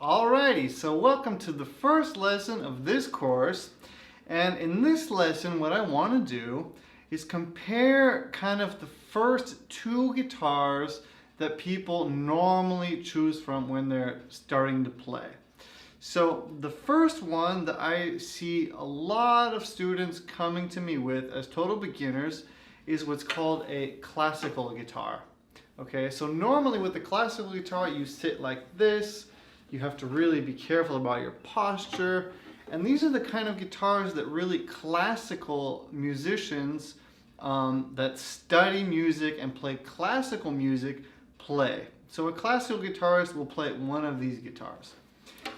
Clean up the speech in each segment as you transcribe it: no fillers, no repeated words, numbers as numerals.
Alrighty, so welcome to the first lesson of this course. And in this lesson, what I want to do is compare kind of the first two guitars that people normally choose from when they're starting to play. So the first one that I see a lot of students coming to me with as total beginners is what's called a classical guitar. Okay, so normally with the classical guitar, you sit like this. You have to really be careful about your posture. And these are the kind of guitars that really classical musicians that study music and play classical music play. So a classical guitarist will play one of these guitars.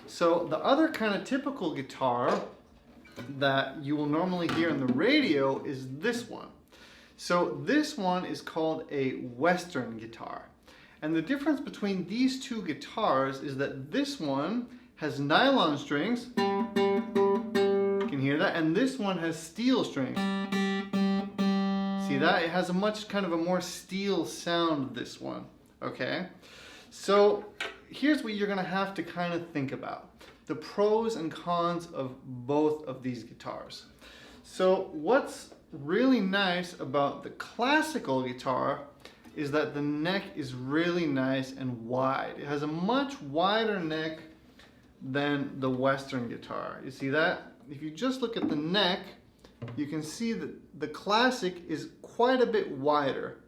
So the other kind of typical guitar that you will normally hear on the radio is this one. So this one is called a Western guitar. And the difference between these two guitars is that this one has nylon strings, you can hear that, and this one has steel strings. See that? It has a much kind of a more steel sound, this one, okay? So here's what you're gonna have to kind of think about. The pros and cons of both of these guitars. So what's really nice about the classical guitar is that the neck is really nice and wide. It has a much wider neck than the Western guitar. You see that? If you just look at the neck, you can see that the classic is quite a bit wider.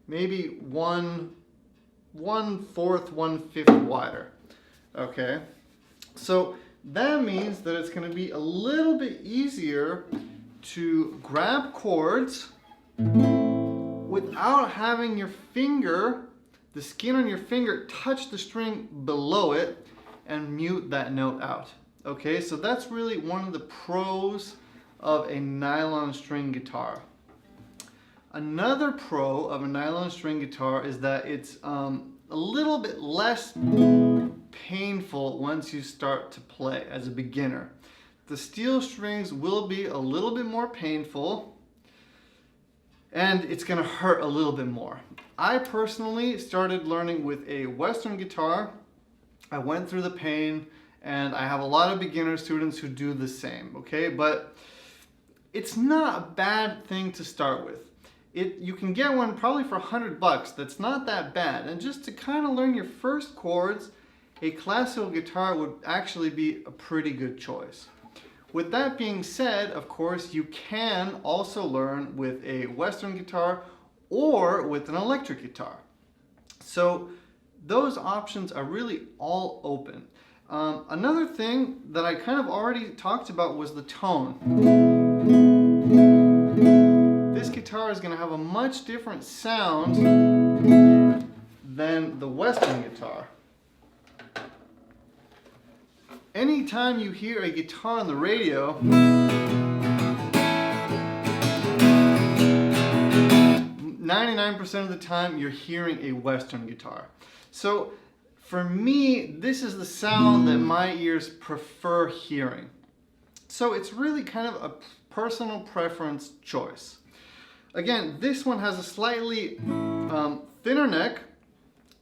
Maybe 1/4, 1/5 wider. Okay? So that means that it's going to be a little bit easier to grab chords without having your finger, the skin on your finger, touch the string below it and mute that note out. Okay, so that's really one of the pros of a nylon string guitar. Another pro of a nylon string guitar is that it's a little bit less painful once you start to play as a beginner. The steel strings will be a little bit more painful, and it's going to hurt a little bit more. I personally started learning with a Western guitar. I went through the pain, and I have a lot of beginner students who do the same, okay? But it's not a bad thing to start with. You can get one probably for $100. That's not that bad. And just to kind of learn your first chords, a classical guitar would actually be a pretty good choice. With that being said, of course, you can also learn with a Western guitar or with an electric guitar. So those options are really all open. Another thing that I kind of already talked about was the tone. This guitar is going to have a much different sound than the Western guitar. Anytime you hear a guitar on the radio, 99% of the time you're hearing a Western guitar. So for me, this is the sound that my ears prefer hearing. So it's really kind of a personal preference choice. Again, this one has a slightly thinner neck,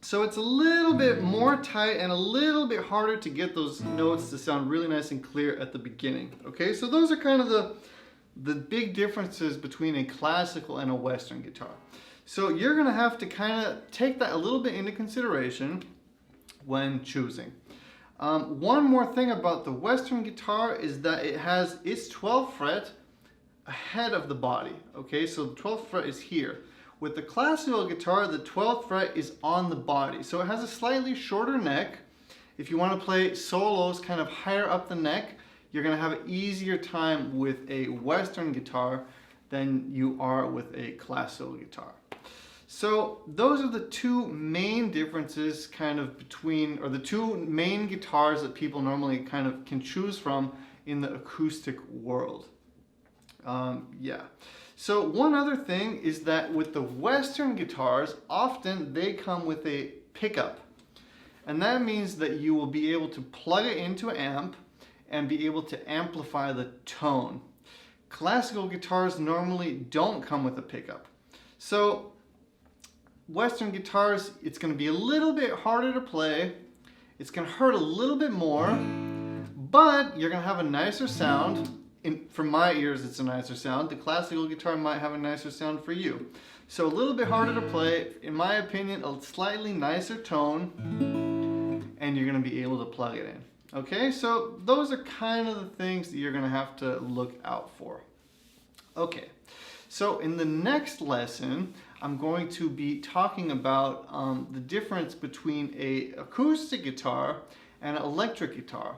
so it's a little bit more tight and a little bit harder to get those notes to sound really nice and clear at the beginning. Okay, so those are kind of the big differences between a classical and a Western guitar. So you're going to have to kind of take that a little bit into consideration when choosing. One more thing about the Western guitar is that it has its 12th fret ahead of the body. Okay, so the 12th fret is here. With the classical guitar, the 12th fret is on the body. So it has a slightly shorter neck. If you want to play solos kind of higher up the neck, you're going to have an easier time with a Western guitar than you are with a classical guitar. So those are the two main differences kind of between, or the two main guitars that people normally kind of can choose from in the acoustic world. Yeah. So one other thing is that with the Western guitars, often they come with a pickup. And that means that you will be able to plug it into an amp and be able to amplify the tone. Classical guitars normally don't come with a pickup. So Western guitars, it's going to be a little bit harder to play. It's going to hurt a little bit more, but you're going to have a nicer sound. For my ears, it's a nicer sound. The classical guitar might have a nicer sound for you. So a little bit harder to play. In my opinion, a slightly nicer tone, and you're going to be able to plug it in. Okay, so those are kind of the things that you're going to have to look out for. Okay, so in the next lesson, I'm going to be talking about the difference between an acoustic guitar and an electric guitar,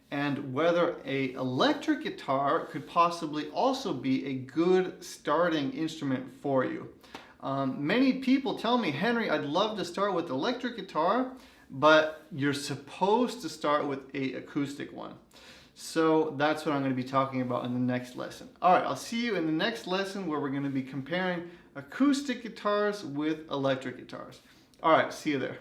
and whether an electric guitar could possibly also be a good starting instrument for you. Many people tell me, Henry, I'd love to start with electric guitar, but you're supposed to start with an acoustic one. So that's what I'm going to be talking about in the next lesson. All right, I'll see you in the next lesson where we're going to be comparing acoustic guitars with electric guitars. All right, see you there.